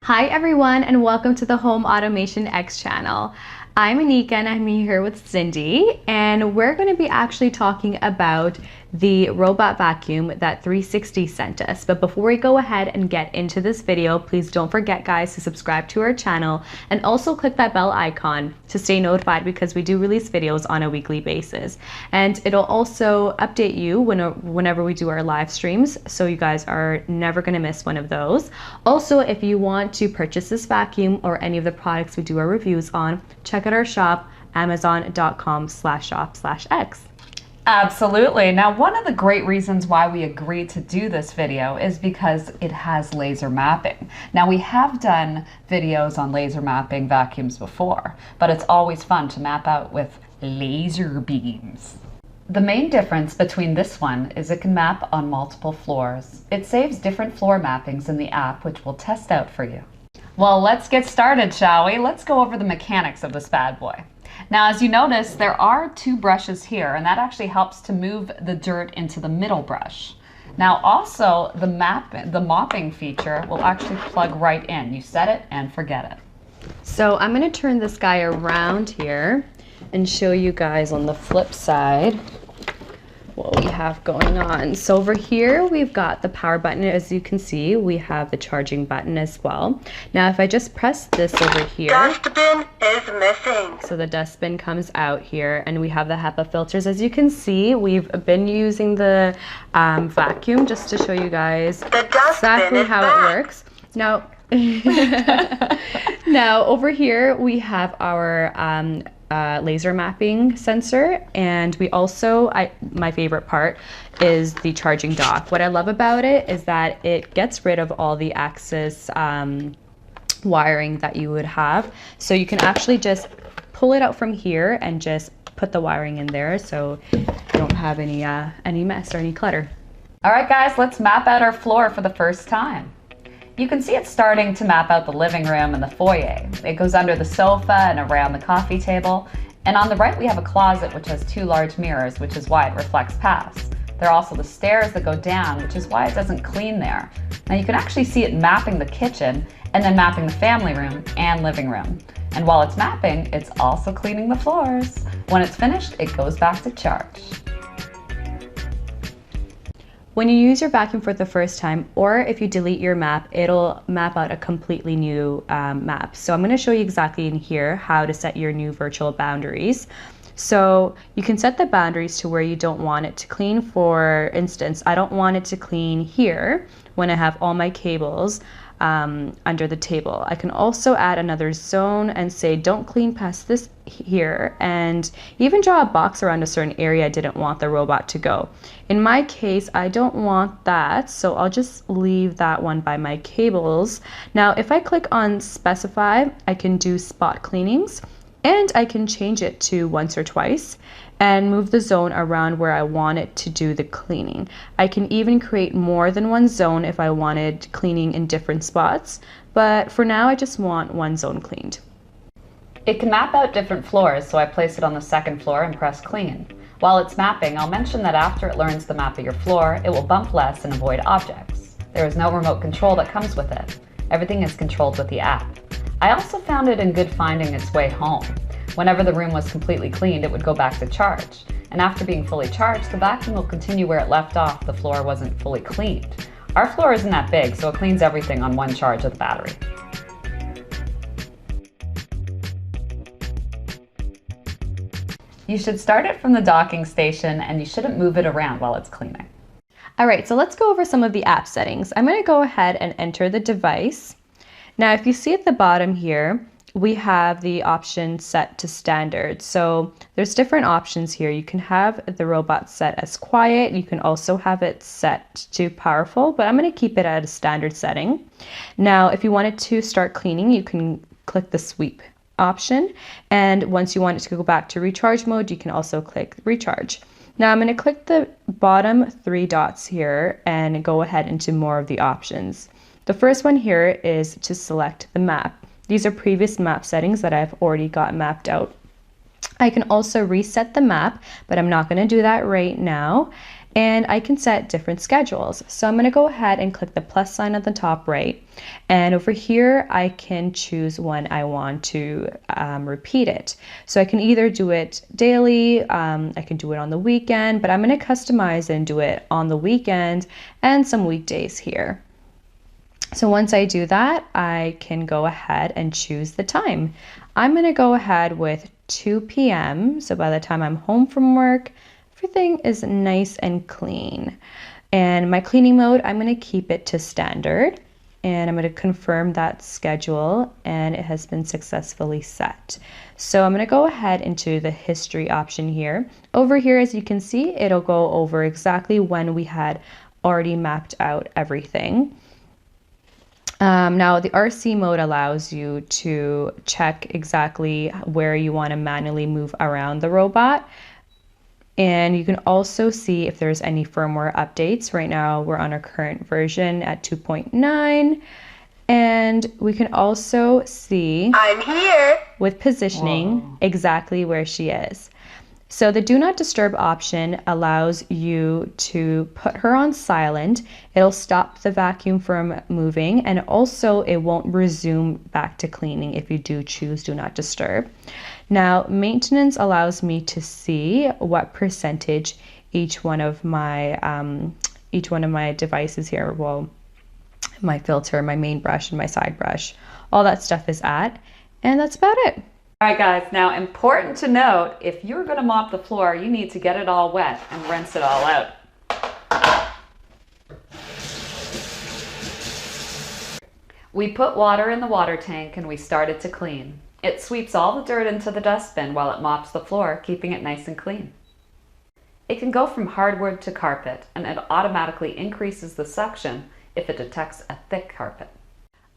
Hi everyone, and welcome to the Home Automation X channel. I'm Anika and I'm here with Cindy, and we're going to be actually talking about the robot vacuum that 360 sent us. But before we go ahead and get into this video, please don't forget guys to subscribe to our channel and also click that bell icon to stay notified because we do release videos on a weekly basis. And it'll also update you whenever we do our live streams, so you guys are never going to miss one of those. Also, if you want to purchase this vacuum or any of the products we do our reviews on, check out our shop, amazon.com/shop/x. Absolutely. Now, one of the great reasons why we agreed to do this video is because it has laser mapping. Now, we have done videos on laser mapping vacuums before, but it's always fun to map out with laser beams. The main difference between this one is it can map on multiple floors. It saves different floor mappings in the app, which we'll test out for you. Well, let's get started, shall we? Let's go over the mechanics of this bad boy. Now, as you notice, there are two brushes here, and that actually helps to move the dirt into the middle brush. Now, also, the mopping feature will actually plug right in. You set it and forget it. So I'm going to turn this guy around here and show you guys on the flip side what we have going on. So over here we've got the power button. As you can see, we have the charging button as well. Now if I just press this over here, dustbin is missing. So the dustbin comes out here, and we have the HEPA filters. As you can see, we've been using the vacuum just to show you guys exactly how it works. Now now over here we have our laser mapping sensor, and we also, my favorite part is the charging dock. What I love about it is that it gets rid of all the excess wiring that you would have, so you can actually just pull it out from here and just put the wiring in there, so you don't have any mess or any clutter. All right, guys, let's map out our floor for the first time. You can see it starting to map out the living room and the foyer. It goes under the sofa and around the coffee table. And on the right, we have a closet which has two large mirrors, which is why it reflects past. There are also the stairs that go down, which is why it doesn't clean there. Now you can actually see it mapping the kitchen and then mapping the family room and living room. And while it's mapping, it's also cleaning the floors. When it's finished, it goes back to charge. When you use your vacuum for the first time, or if you delete your map, it'll map out a completely new map. So I'm going to show you exactly in here how to set your new virtual boundaries. So you can set the boundaries to where you don't want it to clean. For instance, I don't want it to clean here when I have all my cables under the table. I can also add another zone and say don't clean past this here, and even draw a box around a certain area I didn't want the robot to go. In my case, I don't want that, so I'll just leave that one by my cables. Now if I click on specify, I can do spot cleanings, and I can change it to once or twice and move the zone around where I want it to do the cleaning. I can even create more than one zone if I wanted cleaning in different spots, but for now I just want one zone cleaned. It can map out different floors, so I place it on the second floor and press clean. While it's mapping, I'll mention that after it learns the map of your floor, it will bump less and avoid objects. There is no remote control that comes with it. Everything is controlled with the app. I also found it in good finding its way home. Whenever the room was completely cleaned, it would go back to charge. And after being fully charged, the vacuum will continue where it left off. The floor wasn't fully cleaned. Our floor isn't that big, so it cleans everything on one charge of the battery. You should start it from the docking station, and you shouldn't move it around while it's cleaning. All right, so let's go over some of the app settings. I'm going to go ahead and enter the device. Now, if you see at the bottom here, we have the option set to standard. So there's different options here. You can have the robot set as quiet. You can also have it set to powerful, but I'm going to keep it at a standard setting. Now, if you wanted to start cleaning, you can click the sweep option. And once you want it to go back to recharge mode, you can also click recharge. Now I'm going to click the bottom three dots here and go ahead into more of the options. The first one here is to select the map. These are previous map settings that I've already got mapped out. I can also reset the map, but I'm not going to do that right now. and I can set different schedules. So I'm going to go ahead and click the plus sign at the top right, and over here I can choose when I want to repeat it. So I can either do it daily, I can do it on the weekend, but I'm going to customize and do it on the weekend and some weekdays here. So once I do that, I can go ahead and choose the time. I'm going to go ahead with 2 p.m. So by the time I'm home from work, everything is nice and clean. And my cleaning mode, I'm going to keep it to standard. And I'm going to confirm that schedule, and it has been successfully set. So I'm going to go ahead into the history option here. Over here, as you can see, it'll go over exactly when we had already mapped out everything. Now the RC mode allows you to check exactly where you want to manually move around the robot. And you can also see if there's any firmware updates. Right now we're on our current version at 2.9. And we can also see I'm here. with positioning exactly where she is. So the do not disturb option allows you to put her on silent. It'll stop the vacuum from moving, and also it won't resume back to cleaning if you do choose do not disturb. Now maintenance allows me to see what percentage each one of my devices here, well, my filter, my main brush, and my side brush, all that stuff is at, and that's about it. All right, guys, now important to note, if you're going to mop the floor, you need to get it all wet and rinse it all out. We put water in the water tank and we started to clean. It sweeps all the dirt into the dustbin while it mops the floor, keeping it nice and clean. It can go from hardwood to carpet, and it automatically increases the suction if it detects a thick carpet.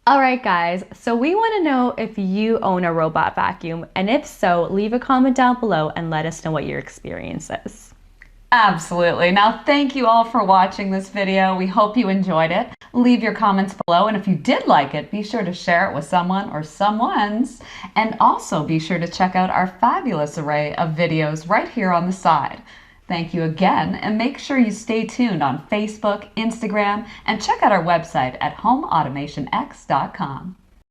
All right, guys, so we want to know if you own a robot vacuum, and if so, leave a comment down below and let us know what your experience is. Absolutely. Now, thank you all for watching this video. We hope you enjoyed it. Leave your comments below, and if you did like it, be sure to share it with someone or someone's, and also be sure to check out our fabulous array of videos right here on the side. Thank you again, and make sure you stay tuned on Facebook, Instagram, and check out our website at homeautomationx.com.